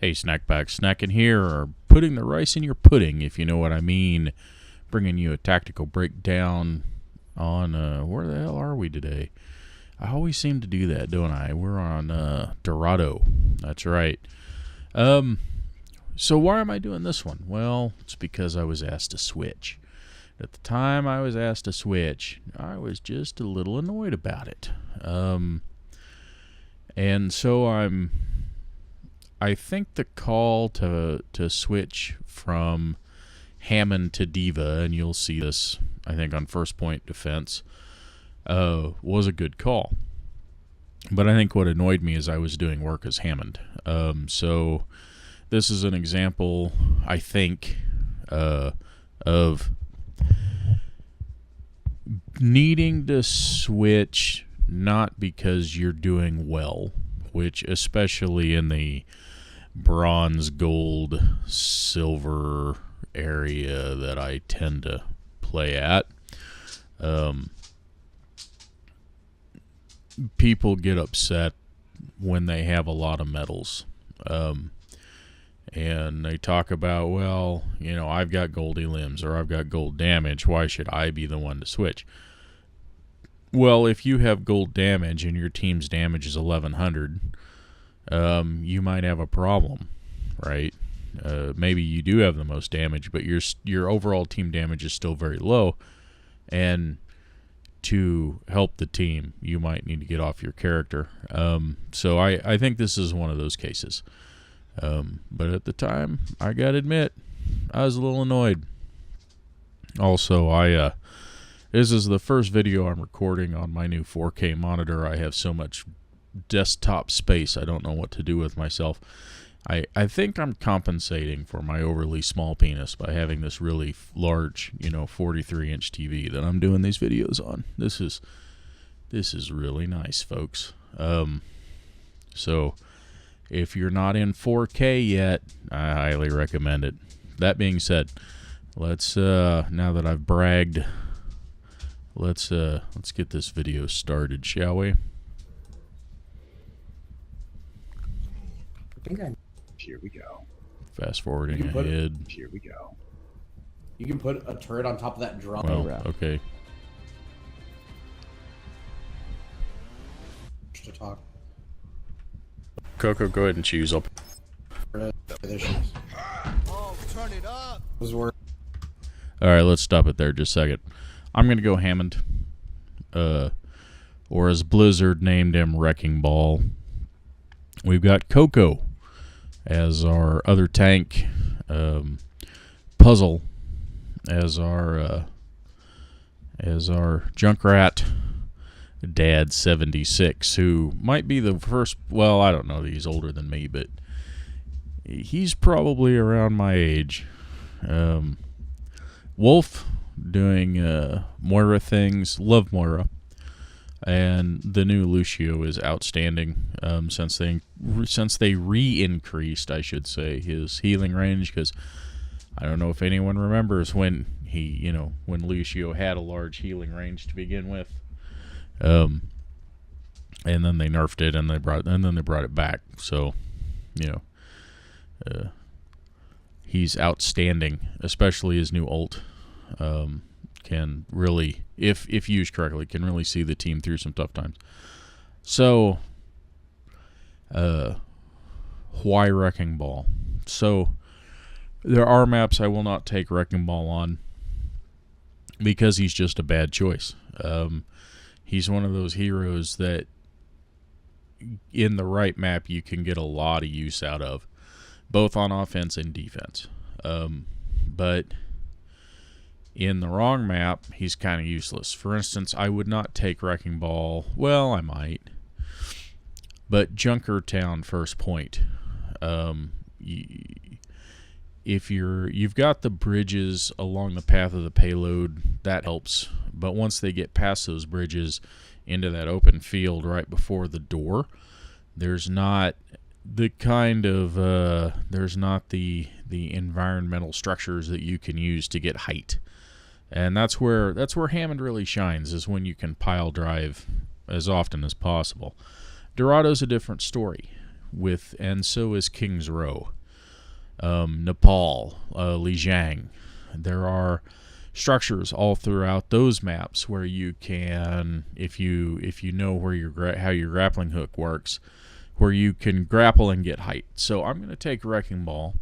Hey, snack pack, snacking here, or putting the rice in your pudding, if you know what I mean. Bringing you a tactical breakdown on, where the hell are we today? I always seem to do that, don't I? We're on, Dorado. That's right. So why am I doing this one? Well, it's because I was asked to switch. At the time I was asked to switch, I was just a little annoyed about it. And so I think the call to switch from Hammond to DVa, and you'll see this, I think, on First Point Defense, was a good call. But I think what annoyed me is I was doing work as Hammond. So this is an example, I think, of needing to switch not because you're doing well, which especially in the bronze, gold, silver area that I tend to play at, people get upset when they have a lot of medals. And they talk about, well, you know, I've got goldy limbs or I've got gold damage. Why should I be the one to switch? Well, if you have gold damage and your team's damage is 1100, you might have a problem, right? Maybe you do have the most damage, but your overall team damage is still very low. And to help the team, you might need to get off your character. So I think this is one of those cases. But at the time, I gotta admit, I was a little annoyed. Also, this is the first video I'm recording on my new 4K monitor. I have so much desktop space, I don't know what to do with myself. I think I'm compensating for my overly small penis by having this really large, 43-inch TV that I'm doing these videos on. This is really nice, folks. So if you're not in 4K yet, I highly recommend it. That being said, let's now that I've bragged, let's get this video started, shall we? Here we go. Fast forwarding ahead. Here we go. You can put a turret on top of that drum. Well, okay. To talk. Coco, go ahead and choose. Oh, turn it up. All right, let's stop it there just a second. I'm going to go Hammond. Or as Blizzard named him, Wrecking Ball. We've got Coco as our other tank, Puzzle as our Junkrat, Dad 76, who might be the first. Well, I don't know that he's older than me, but he's probably around my age. Wolf doing Moira things. Love Moira. And the new Lucio is outstanding. Since they re-increased, I should say, his healing range, because I don't know if anyone remembers when when Lucio had a large healing range to begin with, and then they nerfed it and then they brought it back. So, he's outstanding, especially his new ult. Can really, if used correctly, can really see the team through some tough times. So, why Wrecking Ball? So, there are maps I will not take Wrecking Ball on because he's just a bad choice. He's one of those heroes that in the right map you can get a lot of use out of, both on offense and defense. But in the wrong map, he's kind of useless. For instance, I would not take Wrecking Ball. Well, I might. But Junkertown First Point. If you've got the bridges along the path of the payload, that helps. But once they get past those bridges into that open field right before the door, there's not the kind of there's not the environmental structures that you can use to get height. And that's where Hammond really shines, is when you can pile drive as often as possible. Dorado's a different story, and so is King's Row. Nepal, Lijiang. There are structures all throughout those maps where you can, if you know where how your grappling hook works, where you can grapple and get height. So I'm going to take Wrecking Ball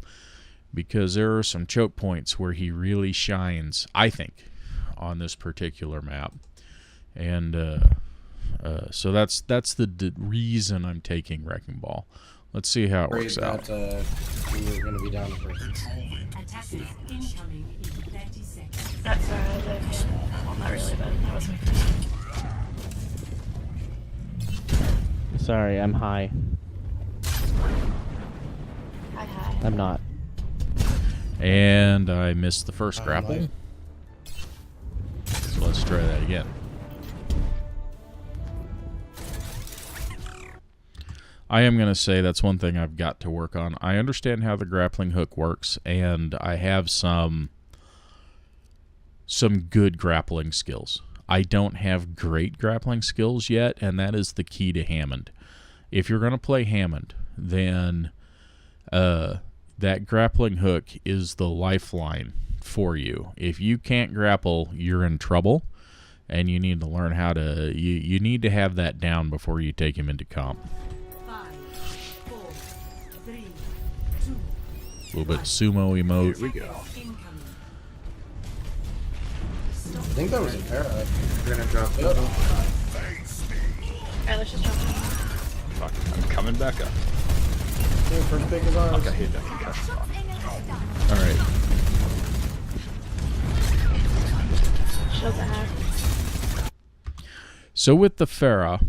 because there are some choke points where he really shines, I think, on this particular map. And so that's the reason I'm taking Wrecking Ball. Let's see how it works out. We were going to be down in person. Attackers incoming in 30 seconds. That's alright, okay. Well, not really, but that was my first. Sorry, I'm high. Hi. I'm not. And I missed the first grapple. So let's try that again. I am going to say that's one thing I've got to work on. I understand how the grappling hook works, and I have some good grappling skills. I don't have great grappling skills yet, and that is the key to Hammond. If you're going to play Hammond, then that grappling hook is the lifeline for you. If you can't grapple, you're in trouble, and you need to learn how to... You need to have that down before you take him into comp. 5, 4, 3, 2, A little bit sumo emote. Here we go. incoming. I think that was a Para. We're gonna drop Yep. Alright, let's just jump in. Fuck, I'm coming back up. Okay, first pick is ours. Okay, hit that concussion. All right. Shields at half. So with the Farah,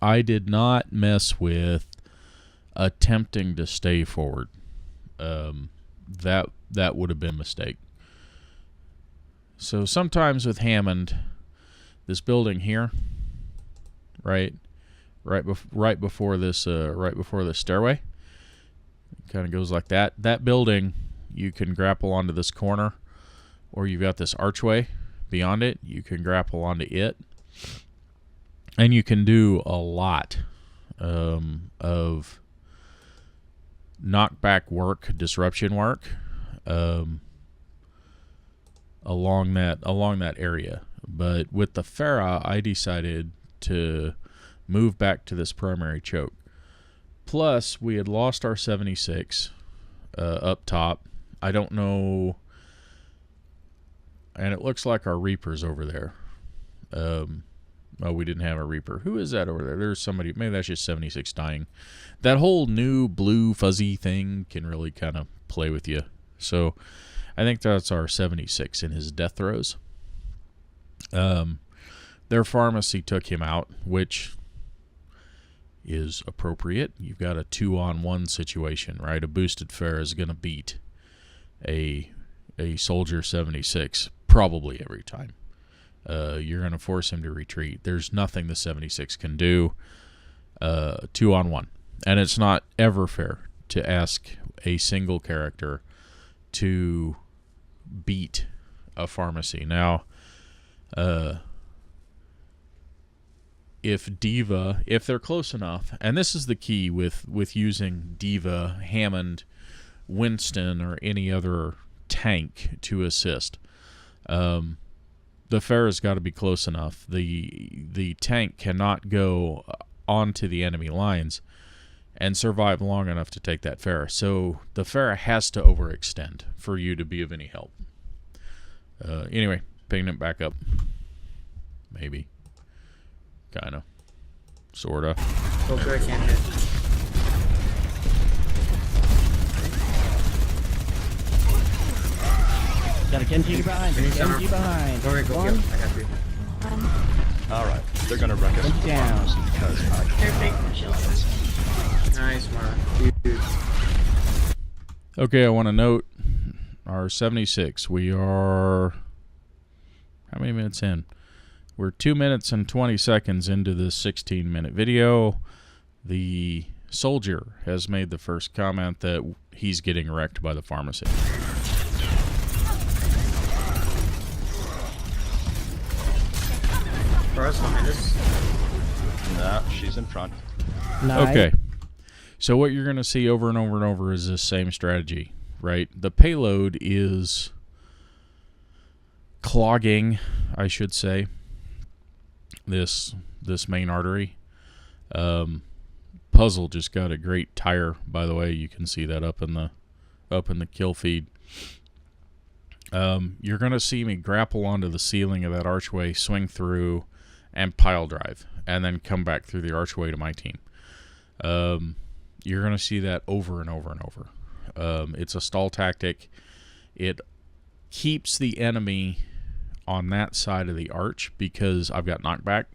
I did not mess with attempting to stay forward. That would have been a mistake. So sometimes with Hammond, this building here, right before this stairway, kind of goes like that. That building, you can grapple onto this corner, or you've got this archway beyond it. You can grapple onto it, and you can do a lot of knockback work, disruption work along that area. But with the Farah, I decided to move back to this primary choke. Plus, we had lost our 76 up top. I don't know, and it looks like our Reaper's over there. Oh, we didn't have a Reaper. Who is that over there? There's somebody. Maybe that's just 76 dying. That whole new blue fuzzy thing can really kind of play with you. So I think that's our 76 in his death throes. Their pharmacy took him out, which is appropriate. You've got a 2-on-1 situation, right? A boosted Farah is going to beat a soldier 76 probably every time. You're going to force him to retreat. There's nothing the 76 can do 2-on-1. And it's not ever fair to ask a single character to beat a pharmacy. Now, if they're close enough, and this is the key with using DVa, Hammond, Winston, or any other tank to assist, the Farah's got to be close enough. The tank cannot go onto the enemy lines and survive long enough to take that Farah. So the Farah has to overextend for you to be of any help. Anyway, picking it back up. Maybe. Kind of. Sort of. Poker, I can't hit. Got a Genji behind. Genji behind. Go, go, One. I got you. Alright, they're gonna wreck us. Genji down. Because Perfect. Shields. Nice, Mara. Dude. Okay, I want to note our 76. We are... How many minutes in? We're 2 minutes and 20 seconds into this 16-minute video. The soldier has made the first comment that he's getting wrecked by the pharmacy. Farah's behind us. nah, she's in front. Nice. Okay. So what you're going to see over and over and over is this same strategy, right? The payload is clogging, I should say, this main artery. Puzzle just got a great tire, by the way. You can see that up in the kill feed. You're going to see me grapple onto the ceiling of that archway, swing through, and pile drive, and then come back through the archway to my team. You're going to see that over and over and over. It's a stall tactic. It keeps the enemy on that side of the arch because I've got knockback.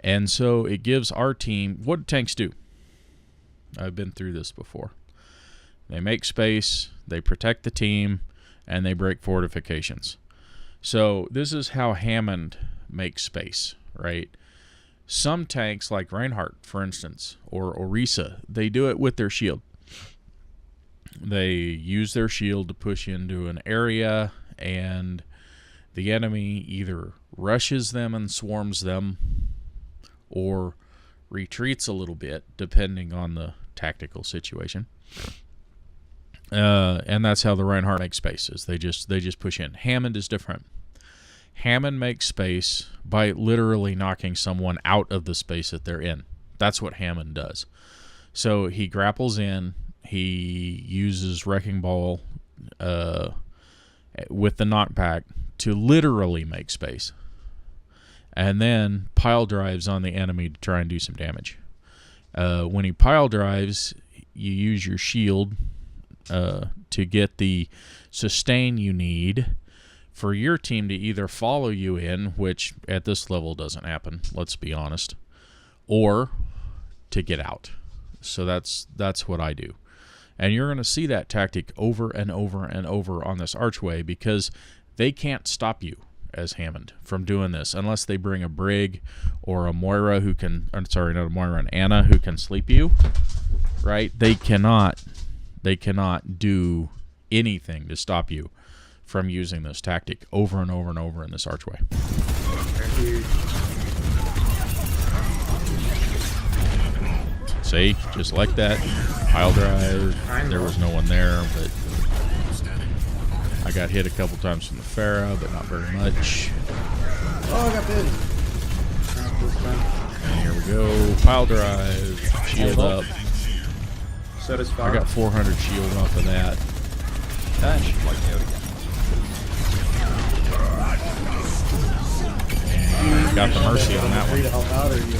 And so it gives our team, what do tanks do? I've been through this before. They make space, they protect the team, and they break fortifications. So this is how Hammond makes space, right? Some tanks, like Reinhardt, for instance, or Orisa, they do it with their shield. They use their shield to push into an area, and the enemy either rushes them and swarms them, or retreats a little bit, depending on the tactical situation. And that's how the Reinhardt makes spaces. They just push in. Hammond is different. Hammond makes space by literally knocking someone out of the space that they're in. That's what Hammond does. So he grapples in. He uses Wrecking Ball with the knockback to literally make space. And then pile drives on the enemy to try and do some damage. When he pile drives, you use your shield to get the sustain you need for your team to either follow you in, which at this level doesn't happen, let's be honest, or to get out. So that's what I do. And you're going to see that tactic over and over and over on this archway because they can't stop you as Hammond from doing this unless they bring a Brig or a Moira who can, I'm sorry, not a Moira, an Anna who can sleep you, right? They cannot do anything to stop you from using this tactic over and over and over in this archway. See, just like that, pile drive. There was no one there, but I got hit a couple times from the Pharah, but not very much. Oh, I got bit. And here we go, pile drive, shield up. So does I got 400 shield off of that. And got the mercy on that Free to one. help out, or you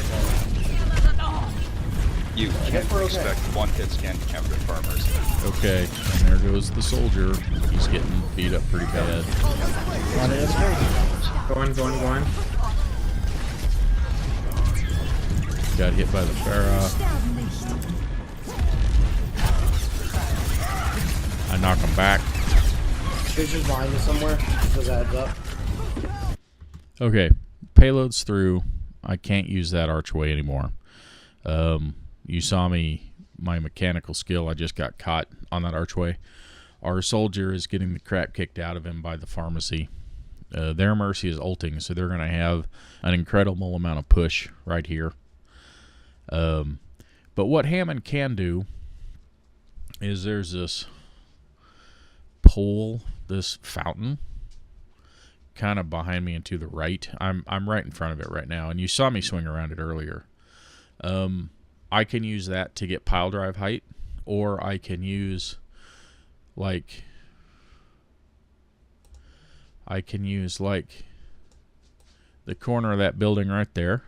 You can't expect one hit scan to counter farmers. Okay, and there goes the soldier. He's getting beat up pretty bad. Going. Got hit by the Pharah. I knock him back. Vision's behind you somewhere. Just as a heads up. Okay, payload's through. I can't use that archway anymore. You saw my mechanical skill. I just got caught on that archway. Our soldier is getting the crap kicked out of him by the pharmacy. Their mercy is ulting, so they're going to have an incredible amount of push right here. But what Hammond can do is there's this pool, this fountain, kind of behind me and to the right. I'm right in front of it right now, and you saw me swing around it earlier. I can use that to get pile drive height, or I can use like the corner of that building right there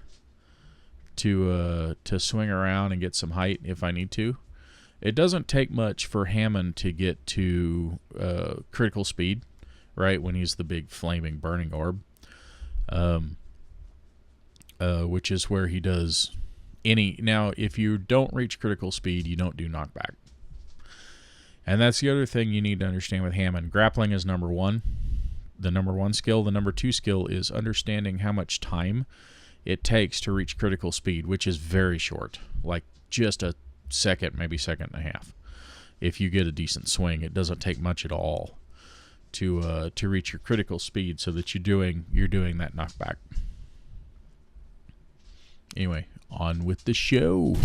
to swing around and get some height if I need to. It doesn't take much for Hammond to get to critical speed, right, when he's the big flaming burning orb, which is where he does any. Now, if you don't reach critical speed, you don't do knockback. And that's the other thing you need to understand with Hammond. Grappling is number one, the number one skill. The number two skill is understanding how much time it takes to reach critical speed, which is very short, like just a second, maybe second and a half. If you get a decent swing, it doesn't take much at all to reach your critical speed, so that you're doing that knockback. Anyway, on with the show.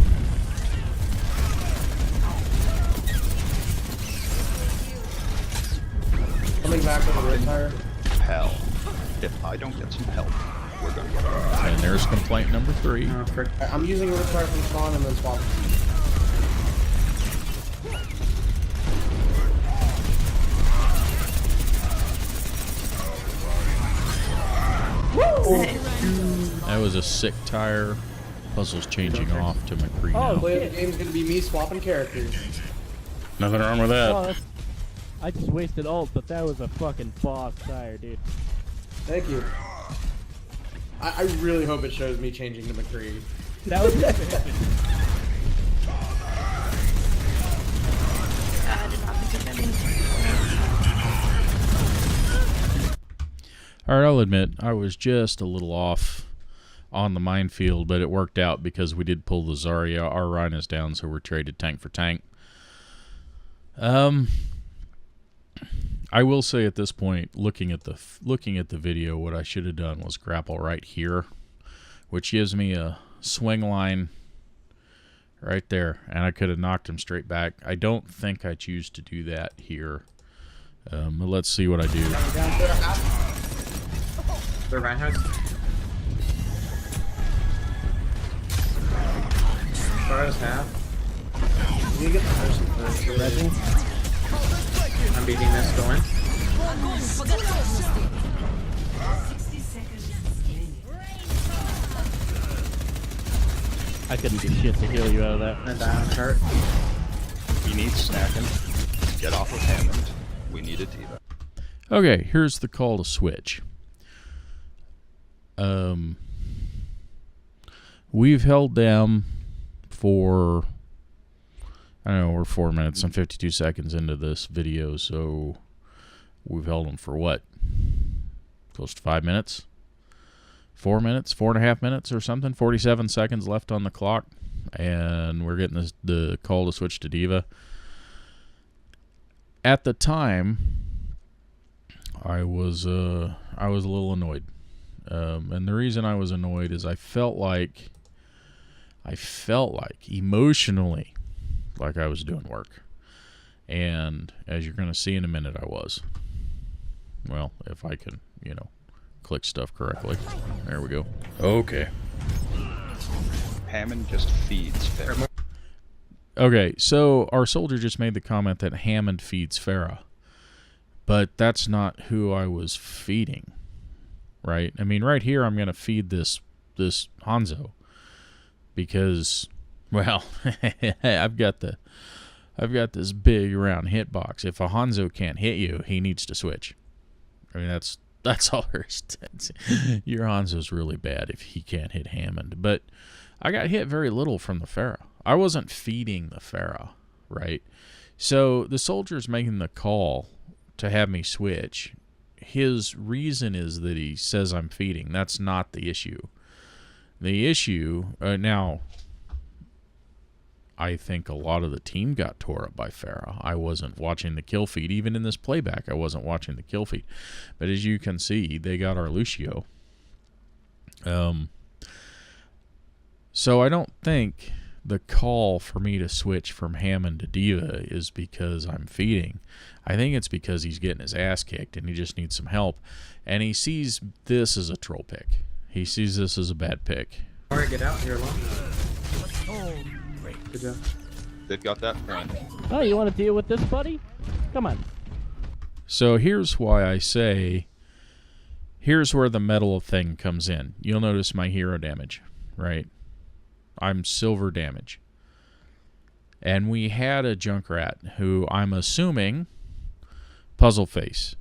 back with a red tire. Hell. If I don't get some help, we're gonna get it. And there's complaint number 3. Oh, frick. I'm using a red tire from spawn and then swap. That was a sick tire. Puzzle's changing off to McCree Oh, now. Play of the game's gonna be me swapping characters. Nothing wrong with that. Oh, I just wasted ult, but that was a fucking boss tire, dude. Thank you. I really hope it shows me changing to McCree. That was I did not think of any. Alright, I'll admit, I was just a little off on the minefield, but it worked out because we did pull the Zarya. Our Rhina's down, so we're traded tank for tank. I will say at this point, looking at the video, what I should have done was grapple right here, which gives me a swing line right there, and I could have knocked him straight back. I don't think I choose to do that here. But let's see what I do. The Reinhardt. Dorato's half. You get the person first. Resin. I'm beating this going. 60 seconds remaining. I couldn't do shit to heal you out of that. And down chart. He needs snacking. Get off of Hammond. We need a DVa. Okay, here's the call to switch. We've held them for, I don't know, we're 4 minutes and 52 seconds into this video, so we've held them for what? Close to 5 minutes? 4 minutes? 4.5 minutes or something? 47 seconds left on the clock, and we're getting the call to switch to DVa. At the time, I was a little annoyed. And the reason I was annoyed is I felt like emotionally like I was doing work. And as you're going to see in a minute, I was. Well, if I can, click stuff correctly. There we go. Okay. Hammond just feeds fair. Okay, so our soldier just made the comment that Hammond feeds Farah. But that's not who I was feeding. Right? I mean, right here I'm going to feed this Hanzo because, well, I've got this big round hitbox. If a Hanzo can't hit you, he needs to switch. I mean, that's all there is. Your Hanzo's really bad if he can't hit Hammond. But I got hit very little from the Farah. I wasn't feeding the Farah, right? So the soldier's making the call to have me switch. His reason is that he says I'm feeding. That's not the issue. The issue, now, I think a lot of the team got tore up by Farah. I wasn't watching the kill feed. Even in this playback, I wasn't watching the kill feed. But as you can see, they got our Lucio. So I don't think the call for me to switch from Hammond to DVa is because I'm feeding. I think it's because he's getting his ass kicked and he just needs some help. And he sees this as a troll pick. He sees this as a bad pick. Alright, get out here alone. Good job. They've got that friend. Oh, you want to deal with this, buddy? Come on. So here's why I say, here's where the metal thing comes in. You'll notice my hero damage, right? I'm silver damage. And we had a Junkrat who I'm assuming Puzzle Face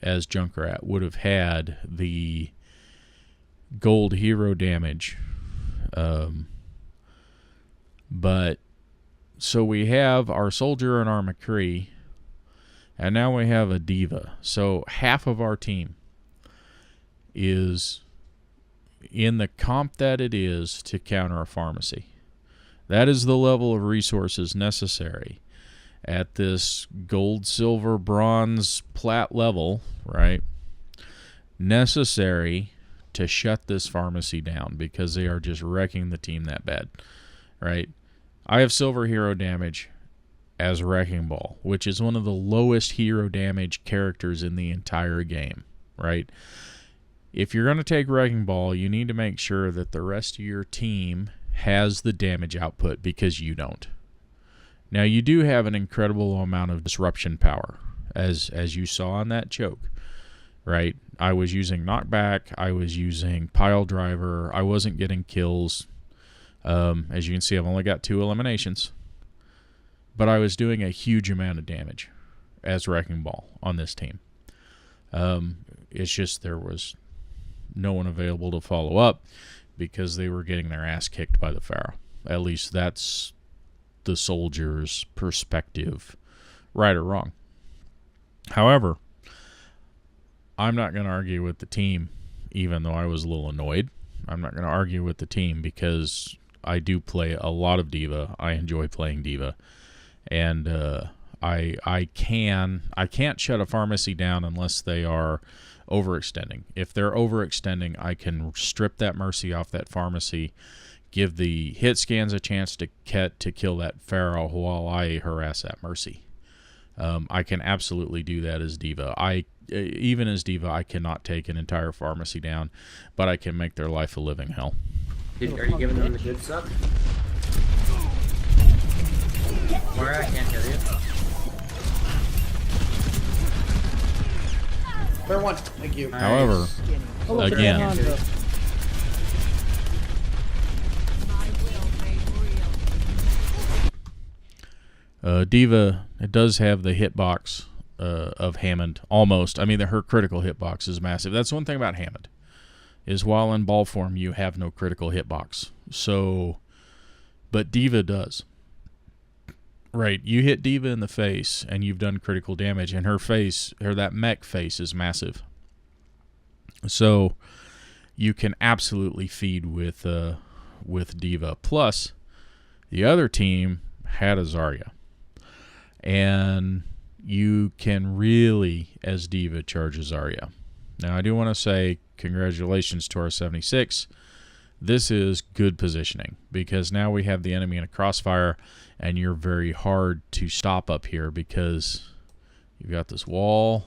as Junkrat would have had the gold hero damage. But so we have our soldier and our McCree, and now we have a DVa. So half of our team is in the comp that it is to counter a pharmacy. That is the level of resources necessary at this gold, silver, bronze, plat level, right? Necessary to shut this pharmacy down because they are just wrecking the team that bad, right? I have silver hero damage. as Wrecking Ball, which is one of the lowest hero damage characters in the entire game, right? If you're going to take Wrecking Ball, you need to make sure that the rest of your team has the damage output, because you don't. Now, you do have an incredible amount of disruption power, as you saw on that choke, right? I was using knockback, I was using pile driver, I wasn't getting kills. As you can see, I've only got 2 eliminations, but I was doing a huge amount of damage as Wrecking Ball on this team. It's just there was no one available to follow up because they were getting their ass kicked by the Pharaoh. At least that's the soldier's perspective, right or wrong. However, I'm not going to argue with the team, even though I was a little annoyed. I'm not going to argue with the team because I do play a lot of DVa. I enjoy playing DVa. And I can't shut a pharmacy down unless they are overextending. If they're overextending, I can strip that Mercy off that pharmacy, give the hit scans a chance to kill that Pharaoh while I harass that Mercy. I can absolutely do that as DVa. Even as DVa, I cannot take an entire pharmacy down, but I can make their life a living hell. Are you giving them the good stuff? Moira, I can't hear you. Fair one. Thank you. However, Oh, again, Hanzo. DVa, it does have the hitbox of Hammond, almost. I mean, her critical hitbox is massive. That's one thing about Hammond, is while in ball form, you have no critical hitbox. So, but DVa does. Right, you hit DVa in the face, and you've done critical damage, and her face, that mech face, is massive. So, you can absolutely feed with DVa. Plus, the other team had a Zarya. And you can really, as DVa, charge a Zarya. Now, I do want to say congratulations to our 76. This is good positioning, because now we have the enemy in a crossfire, and you're very hard to stop up here because you've got this wall,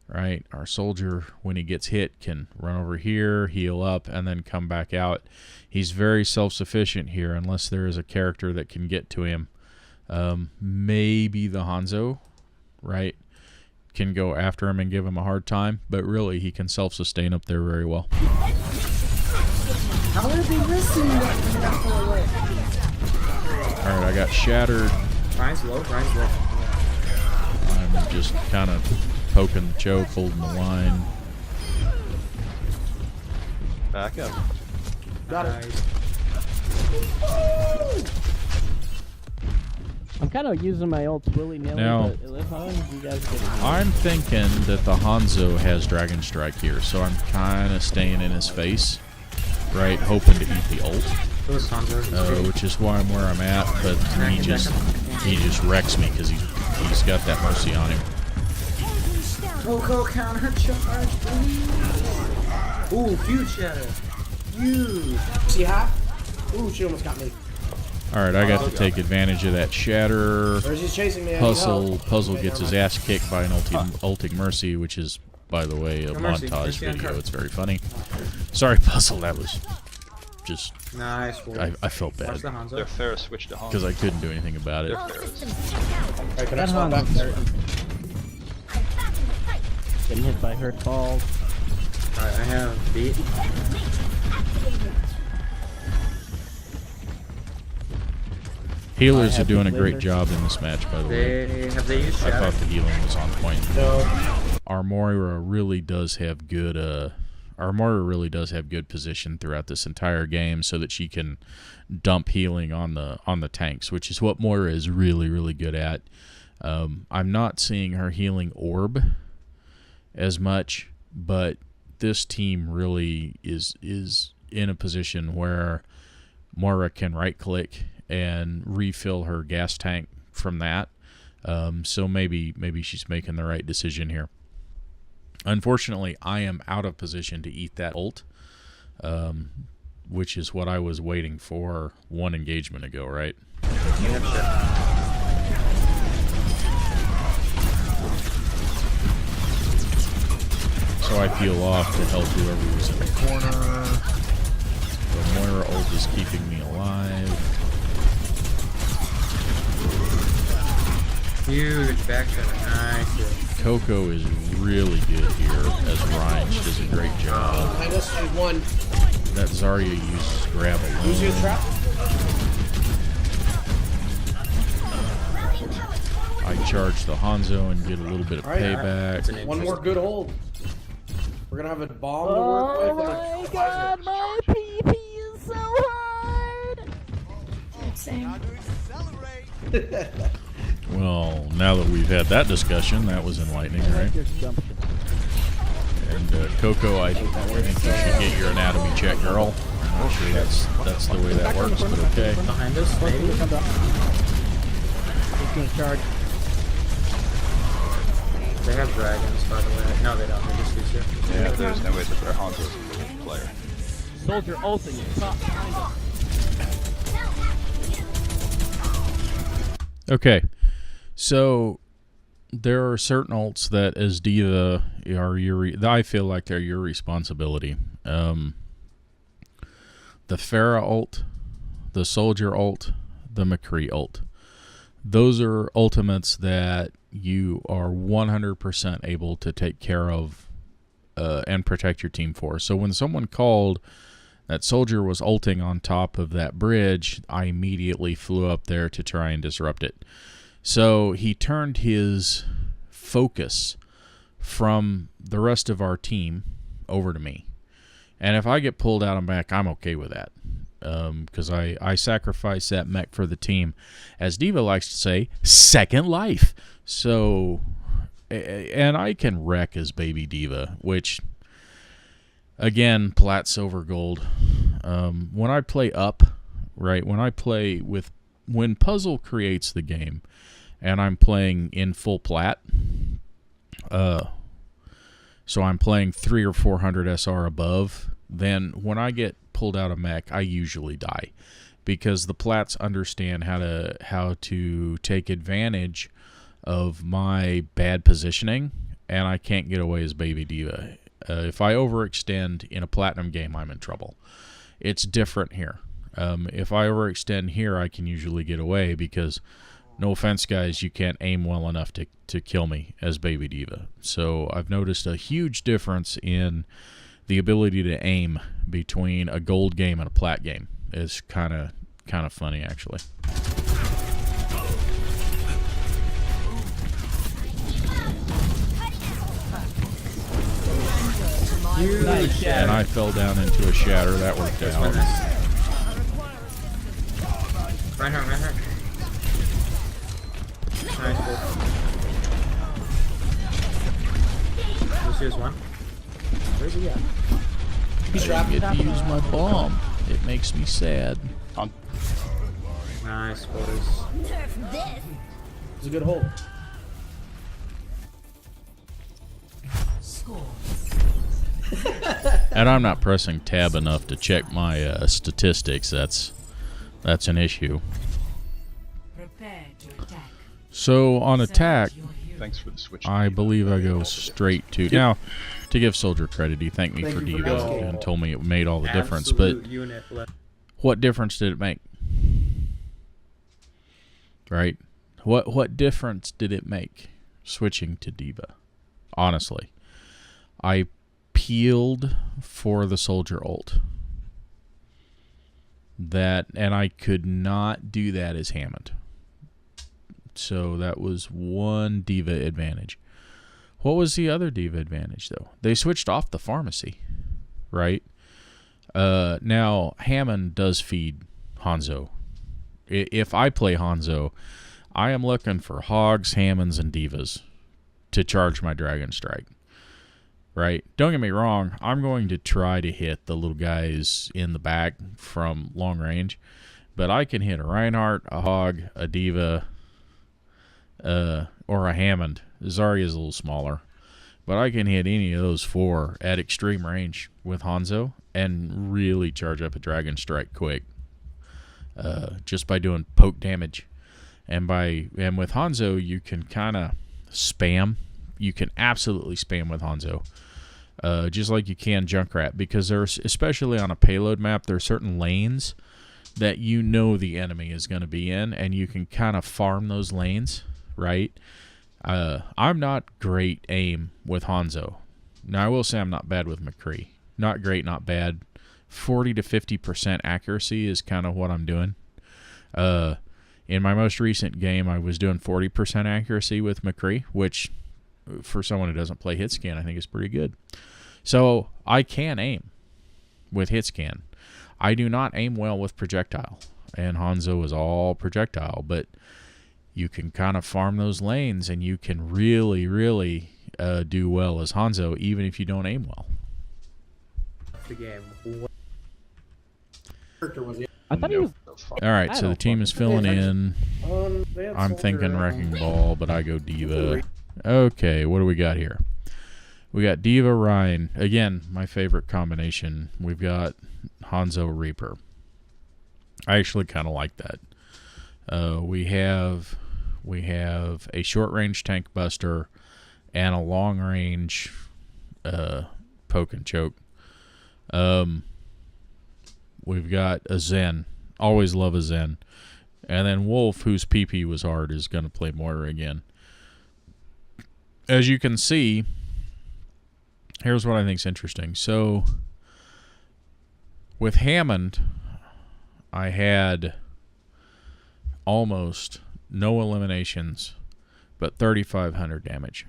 right? Our soldier, when he gets hit, can run over here, heal up, and then come back out. He's very self-sufficient here unless there is a character that can get to him. Maybe the Hanzo, right, can go after him and give him a hard time, but really he can self-sustain up there very well. How are they missing that? Alright, I got shattered. Ryan's low, Ryan's low. I'm just kind of poking the choke, holding the line. Back up. Got it. Nice. I'm kind of using my old willy-nilly, Now, but as long as you guys get it. I'm thinking that the Hanzo has Dragon Strike here, so I'm kind of staying in his face, right, hoping to eat the ult, Those Hanzos. which is why I'm where I'm at, but he just wrecks me because he's got that Mercy on him. Coco counter charge, please. Ooh, huge shadow. Huge. See half? Ooh, she almost got me. Alright, I got to take advantage of that shatter. Or he's chasing me. I need help. Puzzle Okay, gets never his mind. ass kicked by an ulting Mercy, which is, by the way, a No mercy. montage Mercy on video. card. It's very funny. Sorry, Puzzle, that was just... Nice. I felt Watch bad the Hanzo. Their Pharaoh switched to Hanzo. because I couldn't do anything about it. Their Pharaohs. Alright, can I That swap back? Hanzo's getting hit by hurt balls. Alright, I have beat. Healers I are have doing a the great laser. job in this match, by the way. They used I shadow. thought the healing was on point. No. Our Moira really does have good position throughout this entire game, so that she can dump healing on the tanks, which is what Moira is really, really good at. I'm not seeing her healing orb as much, but this team really is in a position where Moira can right click and refill her gas tank from that. So maybe she's making the right decision here. Unfortunately, I am out of position to eat that ult, which is what I was waiting for one engagement ago, right? So I peel off to help whoever was in the corner. The Moira ult is keeping me alive. Huge backshatter. Nice. Coco is really good here, as Ryan does a great job. Behind us, there's one. That Zarya uses grab alone. Use your trap. I charge the Hanzo and get a little bit of Alright, payback. One more good hold. We're gonna have a bomb to Oh work with. my god, my PP is so hard! Same. Well, now that we've had that discussion, that was enlightening, right? Your gumption. And Coco, I think you should get your anatomy check, girl. I'm not sure that's the way that works, but okay. Behind us, maybe. He's gonna charge. They have dragons, by the way. No, they don't. They just use it. Yeah, there's no way that their Hanzo's a good player. Soldier ulting it. Top behind us. Okay, so there are certain ults that, as DVa, are I feel like they're your responsibility. The Pharah ult, the Soldier ult, the McCree ult. Those are ultimates that you are 100% able to take care of and protect your team for. So when someone called that Soldier was ulting on top of that bridge, I immediately flew up there to try and disrupt it. So he turned his focus from the rest of our team over to me. And if I get pulled out of mech, I'm okay with that. Because I sacrifice that mech for the team. As DVa likes to say, second life. So, and I can wreck as baby DVa, which, again, plat, silver, gold. When I play up, right, when Puzzle creates the game, and I'm playing in full plat, so I'm playing 300 or 400 SR above, then when I get pulled out of mech, I usually die, because the plats understand how to take advantage of my bad positioning, and I can't get away as baby DVa. If I overextend in a platinum game, I'm in trouble. It's different here. If I overextend here, I can usually get away because, no offense, guys, you can't aim well enough to kill me as baby DVa. So I've noticed a huge difference in the ability to aim between a gold game and a plat game. It's kind of funny, actually. Nice. And I fell down into a shatter. That worked out. Reinhardt. Nice, good. Lucius one. Where's he at? He's I trapped. get to use my bomb. It makes me sad. Nice, boys. It's a good hold. And I'm not pressing tab enough to check my statistics. That's an issue. Prepare to attack. So on attack, Thanks for the switch. I believe I go straight to... Now, to give Soldier credit, he thanked me Thank for you for DVa asking. and told me it made all the difference. But Absolute unit left. what difference did it make? Right? What difference did it make switching to DVa? Honestly. I peeled for the Soldier ult. And I could not do that as Hammond. So that was one DVa advantage. What was the other DVa advantage, though? They switched off the pharmacy, right? Now, Hammond does feed Hanzo. If I play Hanzo, I am looking for Hogs, Hammonds, and DVas to charge my Dragon Strike, right? Don't get me wrong. I'm going to try to hit the little guys in the back from long range, but I can hit a Reinhardt, a Hog, a DVa, or a Hammond. Zarya is a little smaller, but I can hit any of those four at extreme range with Hanzo and really charge up a Dragon Strike quick, just by doing poke damage. And with Hanzo, you can kind of spam. You can absolutely spam with Hanzo. just like you can Junkrat, because there's, especially on a payload map, there are certain lanes that you know the enemy is going to be in, and you can kind of farm those lanes, right? I'm not great aim with Hanzo. Now, I will say I'm not bad with McCree. Not great, not bad. 40 to 50% accuracy is kind of what I'm doing. In my most recent game, I was doing 40% accuracy with McCree, which for someone who doesn't play hit scan, I think is pretty good. So I can aim with hit scan. I do not aim well with projectile, and Hanzo is all projectile, but you can kind of farm those lanes, and you can really, really do well as Hanzo, even if you don't aim well. The game. I thought he was. All right, I so the don't team is filling in. I'm thinking Wrecking Ball, but I go DVa. Okay, what do we got here? We got DVa Rhine. Again, my favorite combination. We've got Hanzo Reaper. I actually kind of like that. We have a short range tank buster and a long range poke and choke. We've got a Zen. Always love a Zen. And then Wolf, whose PP was hard, is going to play Moira again. As you can see, here's what I think is interesting. So, with Hammond, I had almost no eliminations, but 3,500 damage,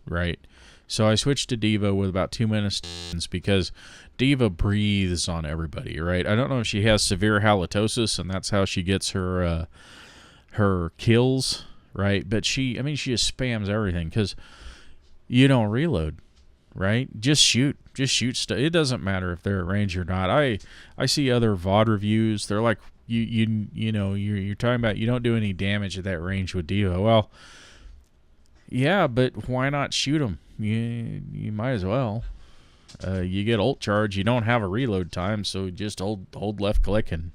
right? So I switched to DVa with about 2 minutes because DVa breathes on everybody, right? I don't know if she has severe halitosis and that's how she gets her kills, right? But she just spams everything because you don't reload, right? Just shoot stuff. It doesn't matter if they're at range or not. I see other VOD reviews. They're like, you're talking about you don't do any damage at that range with DVa. Well, yeah, but why not shoot them? You might as well. You get ult charge. You don't have a reload time, so just hold left click and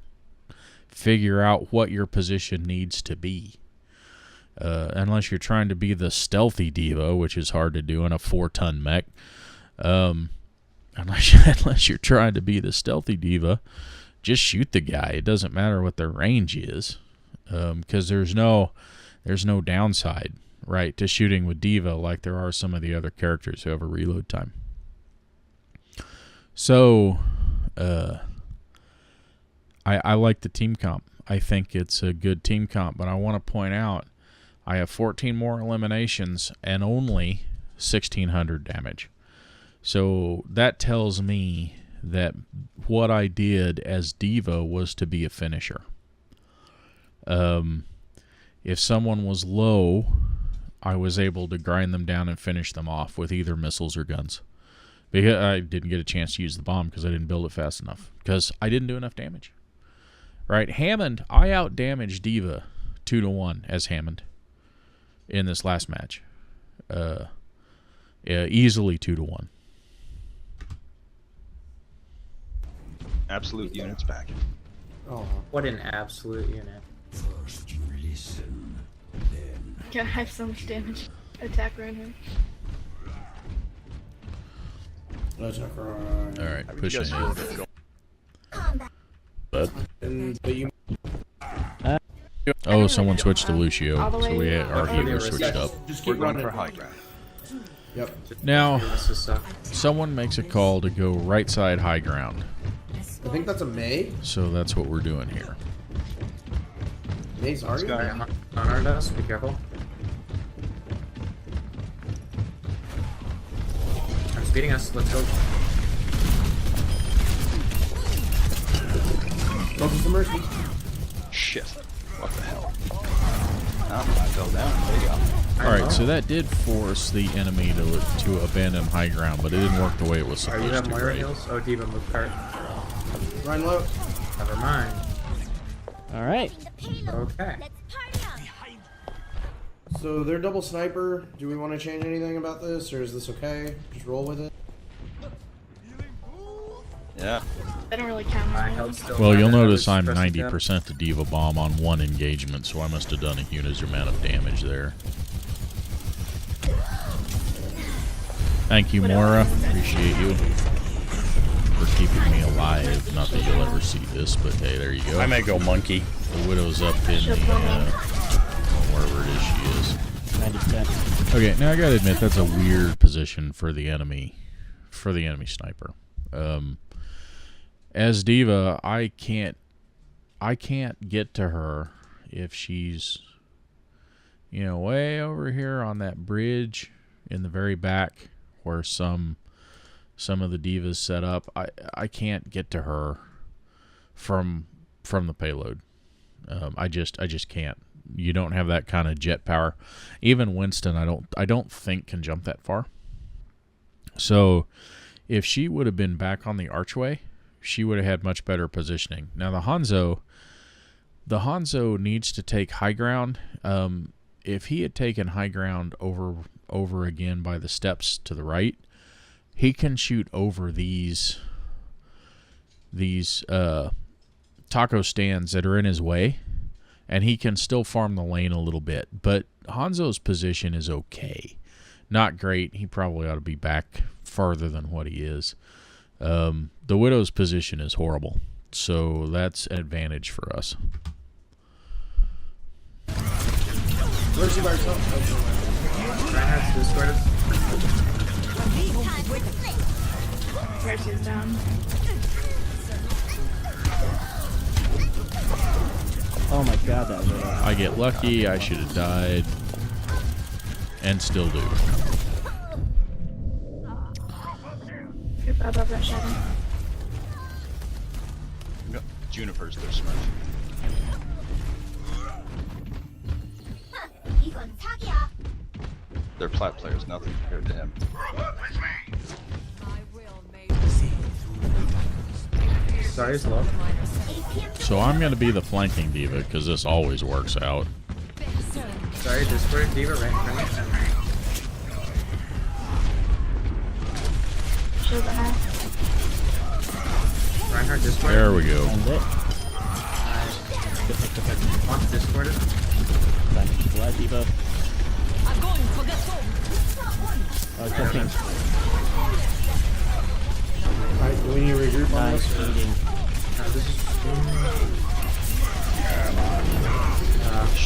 figure out what your position needs to be. Unless you're trying to be the stealthy DVa, which is hard to do in a 4-ton mech. Unless you're trying to be the stealthy DVa, just shoot the guy. It doesn't matter what their range is, because there's no downside, right, to shooting with DVa like there are some of the other characters who have a reload time. So, I like the team comp. I think it's a good team comp, but I want to point out I have 14 more eliminations and only 1,600 damage. So that tells me that what I did as DVa was to be a finisher. If someone was low, I was able to grind them down and finish them off with either missiles or guns. Because I didn't get a chance to use the bomb because I didn't build it fast enough. Because I didn't do enough damage. Right, Hammond, I out-damaged DVa 2-1 as Hammond in this last match. Easily 2-1. Absolute units back. Oh, what an absolute unit. First you listen, then Yeah, I have so much damage. Attack right here. Alright, push You guys ahead. feel good But But you oh, someone switched to Lucio, All the so way our over. healer switched up. just We're keep going running. for high ground. Yep. Now, This is suck. someone makes a call to go right side high ground, I think that's a May. so that's what we're doing here. May's are you? Alright, on our dust, be careful. I'm speeding us, let's go. Focus the mercy. Shit. What the hell? Oh, I fell down. There you go. Alright, so that did force the enemy to abandon high ground, but it didn't work the way it was Are you supposed have to, Moira right? heals? Oh, D.Va moved cart. Run low. Never mind. Alright. Okay. So they're double sniper. Do we want to change anything about this, or is this okay? Just roll with it. Yeah. I don't really count I on held it. still. Well, you'll I was notice I'm pressing tab. 90% to DVa bomb on one engagement, so I must have done a huge amount of damage there. Thank you, Mora. Appreciate you for keeping me alive. Not that you'll ever see this, but hey, there you go. I may go monkey. The Widow's up in the, wherever it is she is. 90%. Okay, now I gotta admit, that's a weird position for the enemy sniper. As DVa, I can't get to her if she's, you know, way over here on that bridge in the very back where some of the DVas set up. I can't get to her from the payload. I just can't. You don't have that kind of jet power. Even Winston, I don't think can jump that far. So if she would have been back on the archway, she would have had much better positioning. Now the Hanzo needs to take high ground. If he had taken high ground over again by the steps to the right, he can shoot over these taco stands that are in his way, and he can still farm the lane a little bit. But Hanzo's position is okay. Not great. He probably ought to be back farther than what he is. The Widow's position is horrible, so that's an advantage for us. Where's she by herself? Reinhardt's discorded. Mercy's down. Oh my god, that Widow. I get lucky. I should have died, and still do. You're above that shadow. Juniper's their smurf. They're Plat players, nothing compared to him. Sorry, it's low. So I'm going to be the flanking DVa because this always works out. Sorry, discorded DVa right in front of Show the half. you. Reinhardt discorded. There we go. And it. Launch discorded. Flat DVa. Oh, jumping. Alright, do we need to regroup on Nice this? eating. This is...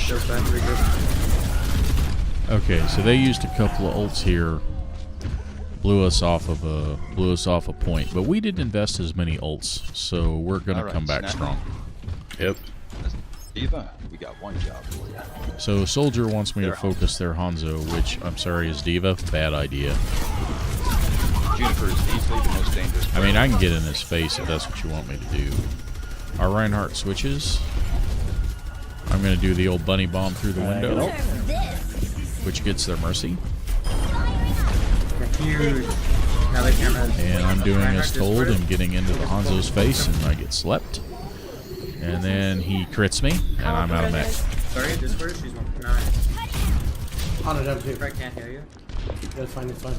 Just back to regroup. Okay, so they used a couple of ults here, blew us off a point, but we didn't invest as many ults, so we're gonna Alright, come back snap. strong. Yep. DVa, we got one job for you. So Soldier wants me to focus their Hanzo, which I'm sorry is DVa. Bad idea. Juniper is easily the most dangerous. I mean, I can get in his face if that's what you want me to do. Our Reinhardt switches. I'm gonna do the old bunny bomb through the window, which gets their mercy. Huge. Now the camera. And I'm doing as told and getting into the Hanzo's face, and I get slept. And then he crits me, and I'm out of mech. Sorry, discorded. She's 1.9. On a jump too. I can't hear you. That's fine, it's fine.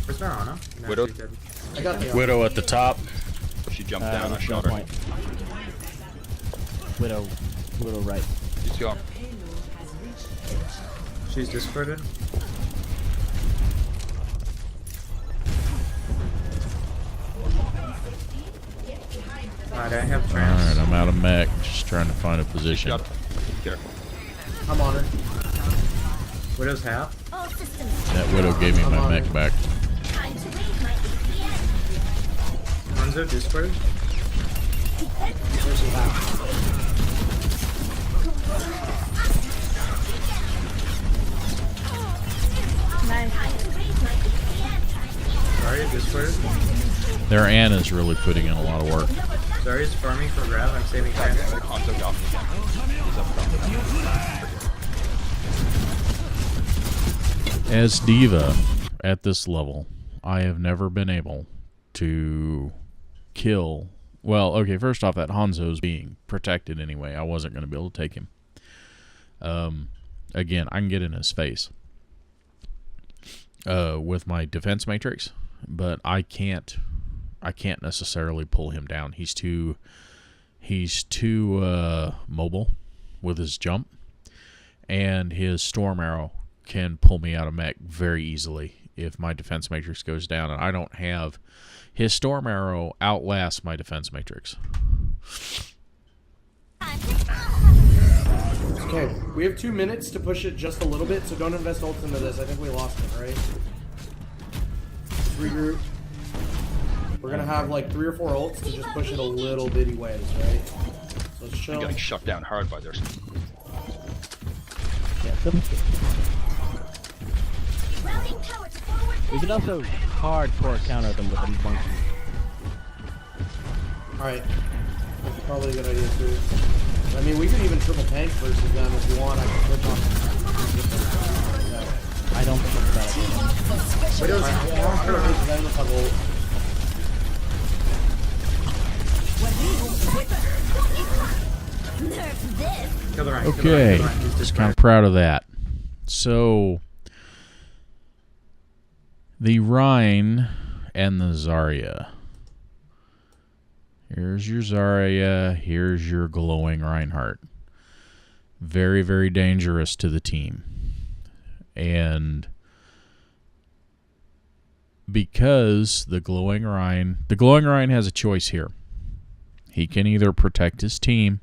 Where's Mariana? No, Widow. she's dead. I got the Widow at the top. She jumped down. I shot her. Point. Widow right. She's gone. She's discorded. Alright, I have trans. Alright, I'm out of mech. Just trying to find a position. Got her. Careful. I'm on her. Widow's half. That Widow gave me I'm my on mech it. back. Hanzo discorded. There's some half. Nice. Sorry, discorded. Their Anna's really putting in a lot of work. Sorry, it's farming for grab. I'm saving time. Hanzo got me again. He's up front. As DVa, at this level, I have never been able to kill... Well, okay, first off, that Hanzo's being protected anyway. I wasn't going to be able to take him. Again, I can get in his face with my defense matrix, but I can't necessarily pull him down. He's too mobile with his jump, and his storm arrow can pull me out of mech very easily if my defense matrix goes down, and I don't have his storm arrow outlast my defense matrix. Okay, we have 2 minutes to push it just a little bit, so don't invest ults into this. I think we lost it, right? Regroup. We're gonna have like 3 or 4 ults to just push it a little bitty ways, right? So let's I'm chill. getting shut down hard by theirs. Yeah, we can also hardcore counter them with them bunkies. Alright. That's probably a good idea too. I mean, we could even triple tank versus them if you want. I can switch on. I don't think it's a bad idea. Widow's then let's have ult. Kill the Ryan. Okay, just kind of proud of that. So, the Rhine and the Zarya. Here's your Zarya, here's your glowing Reinhardt. Very, very dangerous to the team. And because the glowing Rhine has a choice here. He can either protect his team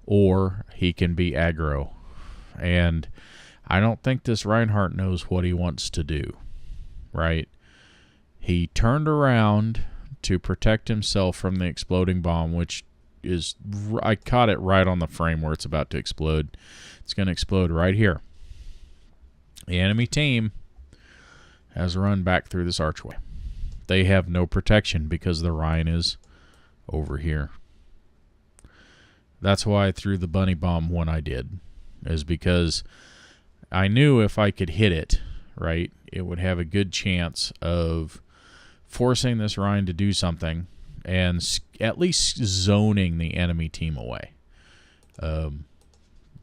or he can be aggro. And I don't think this Reinhardt knows what he wants to do, right? He turned around to protect himself from the exploding bomb, which is, I caught it right on the frame where it's about to explode. It's going to explode right here. The enemy team has run back through this archway. They have no protection because the Rhine is over here. That's why I threw the bunny bomb when I did, is because I knew if I could hit it, right, it would have a good chance of forcing this Rhine to do something and at least zoning the enemy team away.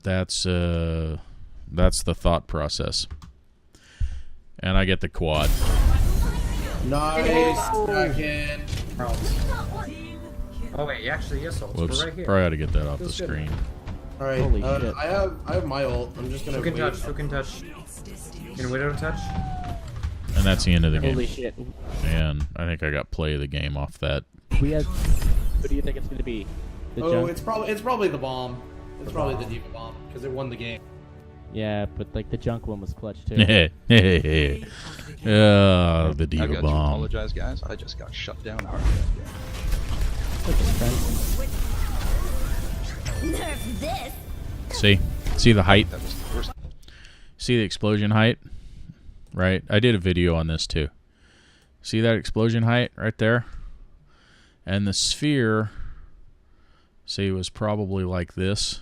That's the thought process. And I get the quad. Nice. Second. Oh wait, actually yes, ults. Whoops, We're right here. probably ought to get that off the Feels good. screen. Alright, Holy shit. I have my ult. I'm just gonna Who can wait. touch? Who can touch? Can Widow touch? And that's the end of the game. Holy shit. And I think I got play of the game off that. We have. Who do you think it's going to be? The Oh, junk? it's probably the bomb. It's probably the DVa bomb because it won the game. Yeah, but like the junk one was clutch too. The I DVa got to bomb. apologize, guys. I just got shut down hard. See the height? That was the worst. See the explosion height? Right? I did a video on this too. See that explosion height right there? And the sphere, see, was probably like this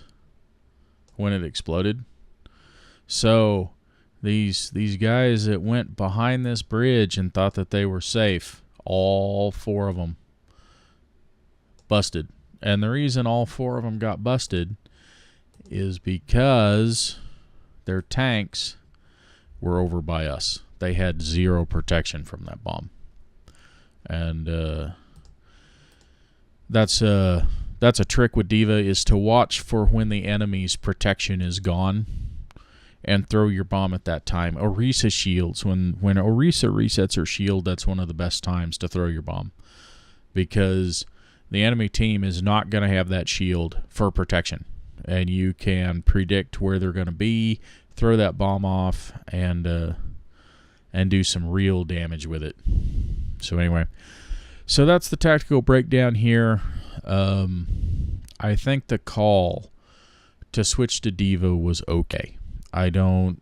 when it exploded. So these guys that went behind this bridge and thought that they were safe, all 4 of them busted. And the reason all 4 of them got busted is because their tanks were over by us. They had 0 protection from that bomb. And that's a trick with DVa, is to watch for when the enemy's protection is gone and throw your bomb at that time. Orisa shields. When Orisa resets her shield, that's one of the best times to throw your bomb, because the enemy team is not going to have that shield for protection, and you can predict where they're going to be, throw that bomb off, and do some real damage with it. So anyway, so that's the tactical breakdown here. I think the call to switch to DVa was okay. I don't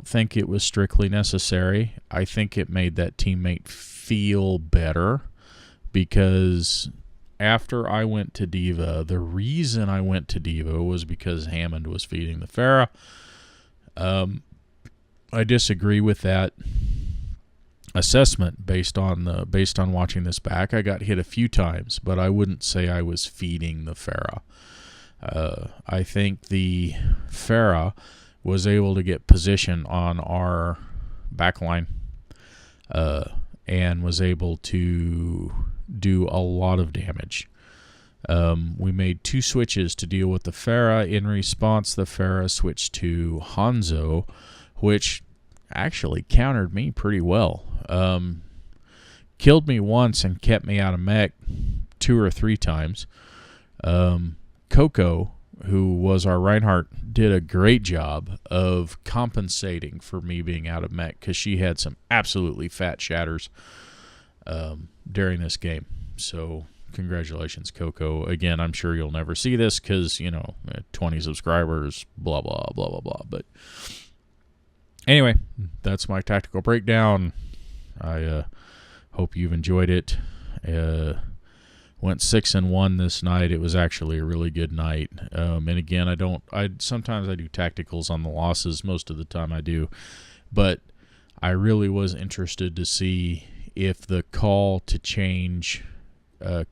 think it was strictly necessary. I think it made that teammate feel better, because after I went to DVa, the reason I went to DVa was because Hammond was feeding the Pharah. I disagree with that assessment based on watching this back. I got hit a few times, but I wouldn't say I was feeding the Pharah. I think the Pharah was able to get position on our backline and was able to do a lot of damage. We made 2 switches to deal with the Pharah. In response, the Pharah switched to Hanzo, which actually countered me pretty well. Killed me once and kept me out of mech 2 or 3 times. Coco, who was our Reinhardt, did a great job of compensating for me being out of mech because she had some absolutely fat shatters during this game. So congratulations, Coco. Again, I'm sure you'll never see this because, 20 subscribers, blah, blah, blah, blah, blah. But anyway, that's my tactical breakdown. I hope you've enjoyed it. Went 6-1 this night. It was actually a really good night. And again, sometimes I do tacticals on the losses. Most of the time I do. But I really was interested to see if the call to change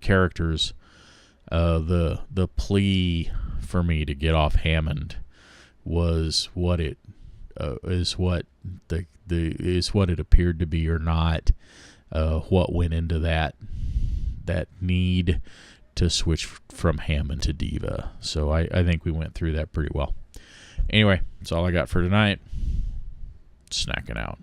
characters, the plea for me to get off Hammond was what it is what it appeared to be or not. What went into that need to switch from Hammond to DVa. So I think we went through that pretty well. Anyway, that's all I got for tonight. Snacking out.